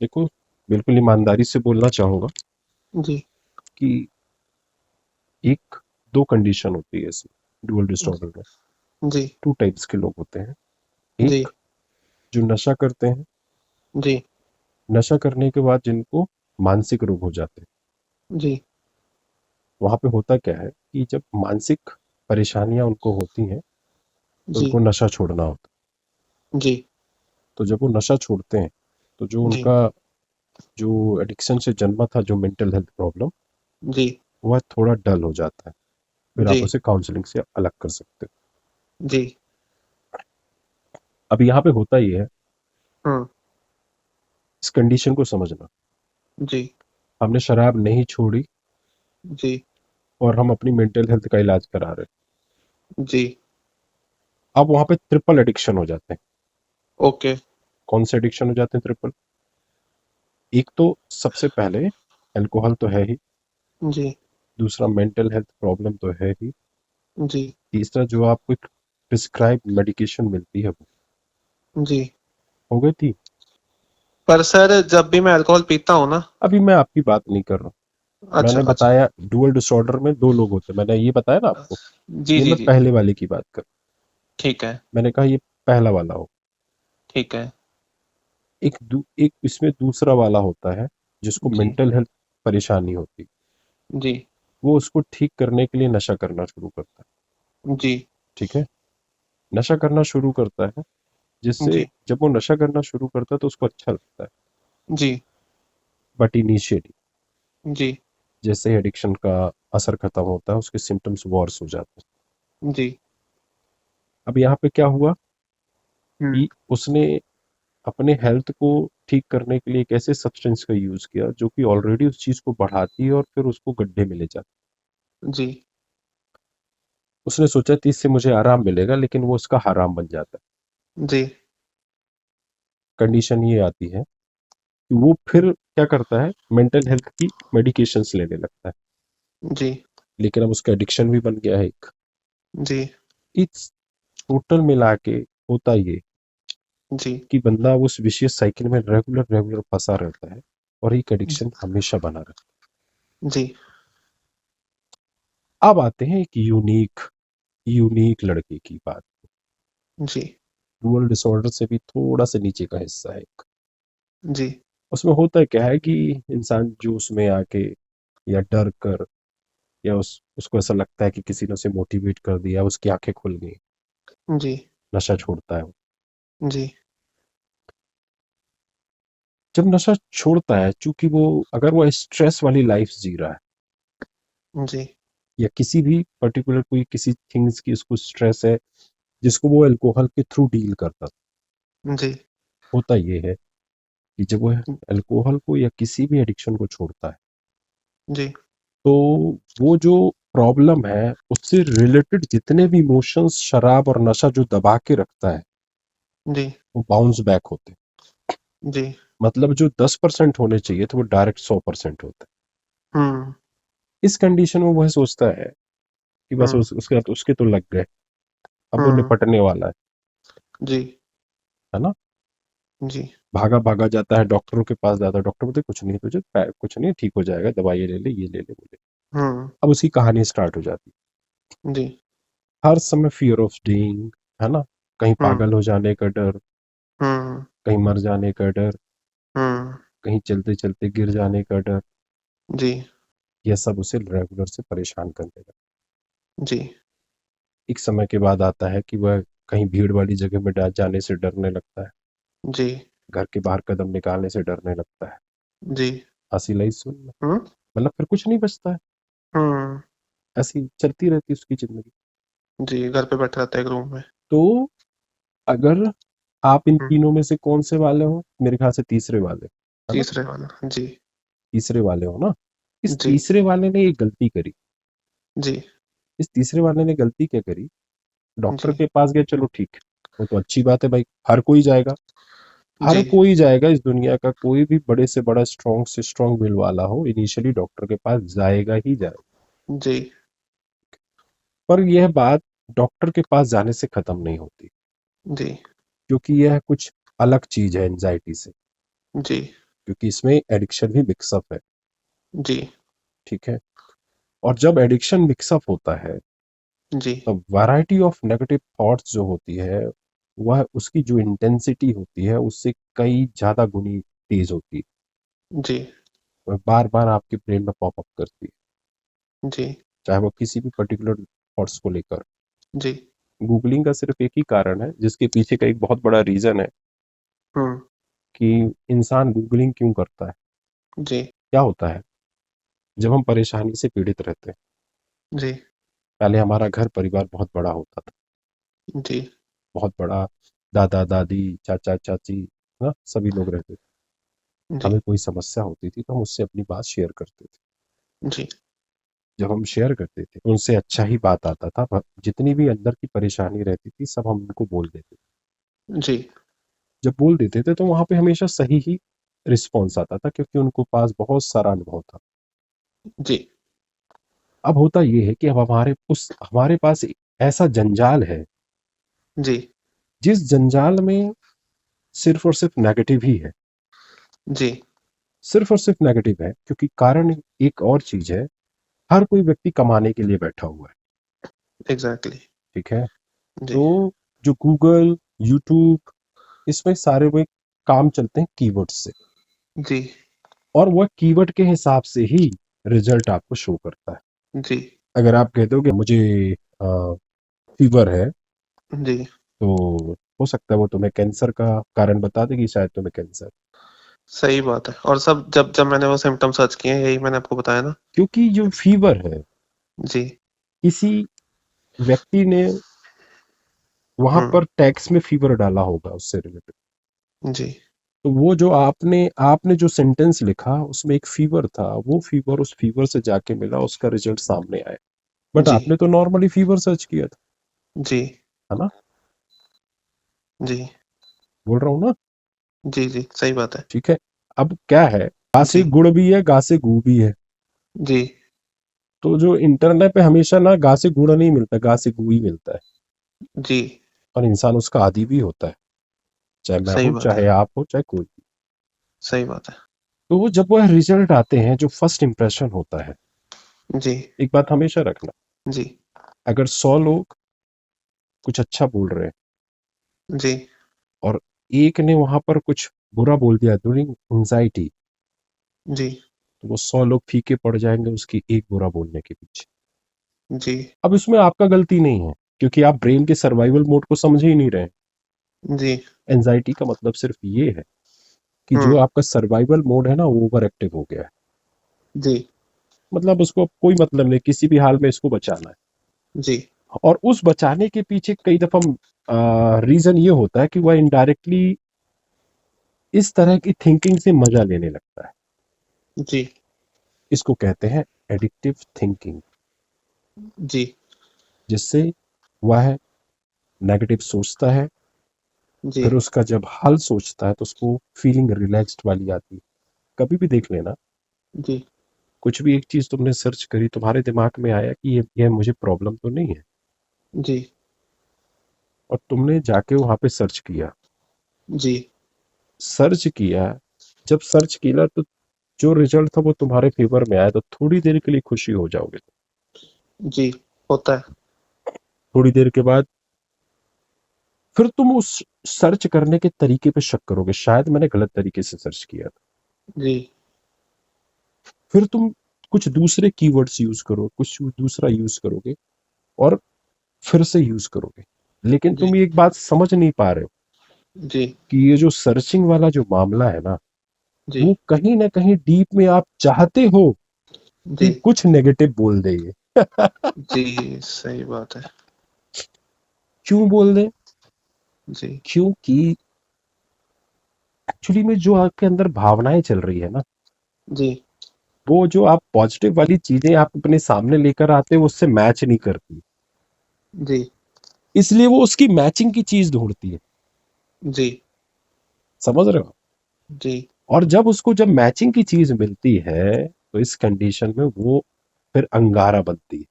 देखो, बिल्कुल ईमानदारी से बोलना चाहूँगा जी। कि एक 2 कंडीशन होती है इसमें डुअल डिसऑर्डर में। जी। 2 टाइप्स के लोग होते हैं। जी। एक जो नशा करते हैं, जी। नशा करने के बाद जिनको मानसिक रोग हो जाते हैं। जी। वहाँ पे होता क्या है कि जब मानसिक परेशानियाँ उनको होती हैं, तो जी। उनको नशा छोड़ना होता है। जी। तो जब वो नशा छोड़ते हैं, तो जो जी। उनका जो एडिक्शन से जन्मा था जो मेंटल हेल्थ प्रॉब्लम, जी। वह थोड़ा डल हो जाता है। फिर जी। आप उसे काउंसलिंग से अलग कर सकते हो। जी। अब यहाँ पे होता ये है, हाँ। इस कंडीशन को समझना। जी। हमने शराब नहीं छोड़ी जी। और हम अपनी मेंटल हेल्थ का इलाज करा रहे हैं। जी। अब वहाँ पे ट्रिपल एडिक्शन हो जाते हैं। ओके। कौन से एडिक्शन हो जाते हैं ट्रिपल? एक तो सबसे पहले अल्कोहल तो है ही, जी। दूसरा मेंटल हेल्थ प्रॉब्लम तो है ही, जी। तीसरा जो आपको एक प्रिस्क्राइब मेडिकेशन मिलती है वो जी। हो गई थी। पर सर जब भी मैं अल्कोहल पीता हूँ ना। अभी मैं आपकी बात नहीं कर रहा हूँ। अच्छा, मैंने अच्छा। बताया डुअल डिसऑर्डर में 2 लोग होते हैं, मैंने ये बताया ना आपको। जी, ये जी, मैं जी। पहले वाले की बात कर, ठीक है। मैंने कहा ये पहला वाला हो। ठीक है। एक इसमें दूसरा वाला होता है जिसको जी। मेंटल हेल्थ परेशानी होती है। जी। वो उसको ठीक करने के लिए नशा करना शुरू करता है। जी। ठीक है, नशा करना शुरू करता है, जिससे जी। जब वो नशा करना शुरू करता है तो उसको अच्छा लगता है। जी। बट इनिशियली जी। जैसे एडिक्शन का असर खत्म होता है, उसके सिम्टम्स वर्स हो जाते हैं। जी। अब यहाँ पे क्या हुआ हुँ। कि उसने अपने हेल्थ को ठीक करने के लिए एक ऐसे सब्सटेंस का यूज किया जो कि ऑलरेडी उस चीज को बढ़ाती है और फिर उसको गड्ढे में ले जाती है। जी। उसने सोचा कि इससे मुझे आराम मिलेगा, लेकिन वो उसका हराम बन जाता है। जी। कंडीशन ये आती है कि वो फिर क्या करता है, मेंटल हेल्थ की मेडिकेशंस लेने लगता है। जी। लेकिन अब उसका एडिक्शन भी बन गया है एक। जी। इस टोटल मिला के होता ये जी। कि बंदा उस विशेष साइकिल में रेगुलर रेगुलर फंसा रहता है और एक एडिक्शन हमेशा बना रहता जी। है। अब आते हैं एक यूनिक यूनिक लड़के की बात। जी। डुअल डिसऑर्डर से भी थोड़ा सा नीचे का हिस्सा है एक। जी। उसमें होता क्या है कि इंसान जोश में आके या डर कर या उसको ऐसा लगता है कि किसी ने उसे मोटिवेट कर दिया, उसकी आंखें खुल गई, जी। नशा छोड़ता है वो। जी। जब नशा छोड़ता है, चूंकि वो अगर वो स्ट्रेस वाली लाइफ जी रहा है जी। या किसी भी पर्टिकुलर कोई किसी थिंग्स की उसको स्ट्रेस है जिसको वो अल्कोहल के थ्रू डील करता था, जी। होता ये है कि जब वो अल्कोहल को या किसी भी एडिक्शन को छोड़ता है, जी। तो वो जो प्रॉब्लम है उससे रिलेटेड जितने भी इमोशंस शराब और नशा जो दबा के रखता है, जी। वो बाउंस बैक होते हैं। जी। मतलब जो 10% होने चाहिए थे वो डायरेक्ट 100% होते हैं। हुँ। इस कंडीशन में वह सोचता है कि बस हुँ। उसके तो लग गए, अब वो हुँ। निपटने वाला जी। है ना। जी। भागा भागा जाता है, डॉक्टरों के पास जाता है, डॉक्टर बोलते कुछ नहीं तुझे, कुछ नहीं, ठीक हो जाएगा, दवाई ये ले ले, ये ले ले, बोले। हुँ। अब उसकी कहानी स्टार्ट हो जाती जी। है। हर समय फियर ऑफ डीइंग, है ना, कहीं हुँ। पागल हो जाने का डर, हुँ। कहीं मर जाने का डर, हुँ। कहीं चलते चलते गिर जाने का डर। जी। यह सब उसे रेगुलर से परेशान करने लगा। जी। एक समय के बाद आता है कि वह कहीं भीड़ वाली जगह में जाने से डरने लगता है, जी। घर के बाहर कदम निकालने से डरने लगता है। जी। हंसी लाई सुन, हुँ। मतलब फिर कुछ नहीं बचता है, हुँ। ऐसी चलती रहती है उसकी जिंदगी। जी, घर पे बैठा रहता है एक रूम में। तो अगर आप इन हुँ। तीनों में से कौन से वाले हो, मेरे ख्याल से तीसरे वाले, है ना, तीसरे वाला। जी। तीसरे वाले हो ना। इस जी। तीसरे वाले ने एक गलती करी। जी। इस तीसरे वाले ने गलती क्या करी, डॉक्टर जी। के पास गया, चलो ठीक है, वो तो अच्छी बात है भाई, हर कोई जाएगा। हर जी। कोई जाएगा, इस दुनिया का कोई भी बड़े से बड़ा स्ट्रांग से स्ट्रांग विल वाला हो इनिशियली डॉक्टर के पास जाएगा ही जाएगा। जी। पर यह बात डॉक्टर के पास जाने से खत्म नहीं होती, जी। क्योंकि यह कुछ अलग चीज है एंजाइटी से। जी। क्योंकि इसमें एडिक्शन भी मिक्सअप है। जी। ठीक है। और जब एडिक्शन मिक्सअप होता है जी। तब वैरायटी ऑफ नेगेटिव थॉट्स जो होती है वह उसकी जो इंटेंसिटी होती है उससे कई ज्यादा गुनी तेज होती है। जी। वह बार बार आपके ब्रेन में पॉपअप करती है, जी। चाहे वो किसी भी पर्टिकुलर थॉट्स को लेकर। जी। गूगलिंग का सिर्फ एक ही कारण है जिसके पीछे का एक बहुत बड़ा रीजन है हम्म। कि इंसान गूगलिंग क्यों करता है। जी। क्या होता है, जब हम परेशानी से पीड़ित रहते हैं, जी। पहले हमारा घर परिवार बहुत बड़ा होता था, जी। बहुत बड़ा, दादा दादी चाचा चाची, ना सभी लोग रहते थे। जी। हमें कोई समस्या होती थी तो हम उससे अपनी बात शेयर करते थे। जी। जब हम शेयर करते थे उनसे अच्छा ही बात आता था, जितनी भी अंदर की परेशानी रहती थी सब हम उनको बोल देते थे। जी। जब बोल देते थे तो वहां पे हमेशा सही ही रिस्पॉन्स आता था क्योंकि उनको पास बहुत सारा अनुभव था। जी। अब होता ये है कि अब हमारे पास एक ऐसा जंजाल है जी। जिस जंजाल में सिर्फ और सिर्फ नेगेटिव ही है। जी। सिर्फ और सिर्फ नेगेटिव है क्योंकि कारण एक और चीज है, हर कोई व्यक्ति कमाने के लिए बैठा हुआ है। एग्जैक्टली। ठीक है। जी। तो जो गूगल, यूट्यूब, इसमें सारे में काम चलते हैं कीवर्ड से, जी। और वह कीवर्ड के हिसाब से ही रिजल्ट आपको शो करता है। जी। अगर आप कहते हो कि मुझे फीवर है जी। तो हो सकता है वो तुम्हें कैंसर का कारण बता देगी, शायद तुम्हें कैंसर। सही बात है। और सब जब जब मैंने वो सिम्टम सर्च किए, यही मैंने आपको बताया ना। क्योंकि जो फीवर है, जी। किसी व्यक्ति ने वहां हम्म। पर टैक्स में फीवर डाला होगा उससे रिलेटेड। जी। तो वो जो आपने आपने जो सेंटेंस लिखा उसमें एक फीवर था, वो फीवर उस फीवर से जाके मिला, उसका रिजल्ट सामने आया। बट जी। आपने तो नॉर्मली फीवर सर्च किया था, जी। है ना। जी। बोल रहा हूँ ना। जी। जी, सही बात है। ठीक है। अब क्या है, गा से जी। गुड़ भी है, गा से गू भी है। जी। तो जो इंटरनेट पे हमेशा ना गा से गुड़ नहीं मिलता, गा से गू ही मिलता है। जी। और इंसान उसका आदी भी होता है, चाहे मैं सही हूँ, बात है। चाहे आप हो, चाहे कोई। सही बात है। तो वो जब वह रिजल्ट आते हैं, जो फर्स्ट इंप्रेशन होता है, जी। एक बात हमेशा रखना, जी। अगर 100 लोग कुछ अच्छा बोल रहे हैं जी। और एक ने वहां पर कुछ बुरा बोल दिया ड्यूरिंग एंजाइटी, जी। तो वो 100 लोग फीके पड़ जाएंगे उसकी एक बुरा बोलने के पीछे। जी। अब इसमें आपका गलती नहीं है क्योंकि आप ब्रेन के सर्वाइवल मोड को समझ ही नहीं रहे। जी। एंजाइटी का मतलब सिर्फ ये है कि जो हम्म। आपका सर्वाइवल मोड है ना वो ओवर एक्टिव हो गया है। जी। मतलब उसको कोई मतलब नहीं, किसी भी हाल में इसको बचाना है। जी। और उस बचाने के पीछे कई दफा रीजन ये होता है कि वह इनडायरेक्टली इस तरह की थिंकिंग से मजा लेने लगता है। जी। इसको कहते हैं एडिक्टिव थिंकिंग, जी। जिससे वह नेगेटिव सोचता है, जी। फिर उसका जब हल सोचता है तो उसको फीलिंग रिलैक्स्ड वाली आती है। कभी भी देख लेना, जी। कुछ भी एक चीज तुमने सर्च करी, तुम्हारे दिमाग में आया कि ये मुझे प्रॉब्लम तो नहीं है, जी। और तुमने जाके वहां पे सर्च किया, जी। सर्च किया, जब सर्च किया तो जो रिजल्ट था वो तुम्हारे फेवर में आया तो थोड़ी देर के लिए खुशी हो जाओगे। जी। होता है। थोड़ी देर के बाद फिर तुम उस सर्च करने के तरीके पे शक करोगे, शायद मैंने गलत तरीके से सर्च किया था। जी। फिर तुम कुछ दूसरे कीवर्ड्स यूज करो, कुछ दूसरा यूज करोगे, और फिर से यूज करोगे। लेकिन जी। तुम एक बात समझ नहीं पा रहे हो जी। कि ये जो सर्चिंग वाला जो मामला है ना, जी। वो कहीं ना कहीं डीप में आप चाहते हो जी। कि कुछ नेगेटिव बोल दे ये। जी, सही बात है। क्यों बोल दे, जी। क्योंकि एक्चुअली में जो आपके अंदर भावनाएं चल रही है ना, जी। वो जो आप पॉजिटिव वाली चीजें आप अपने सामने लेकर आते हो उससे मैच नहीं करती, जी। इसलिए वो उसकी मैचिंग की चीज ढूंढती है। जी। समझ रहे हो। जी। और जब मैचिंग की चीज मिलती है तो इस कंडीशन में वो फिर अंगारा बनती है।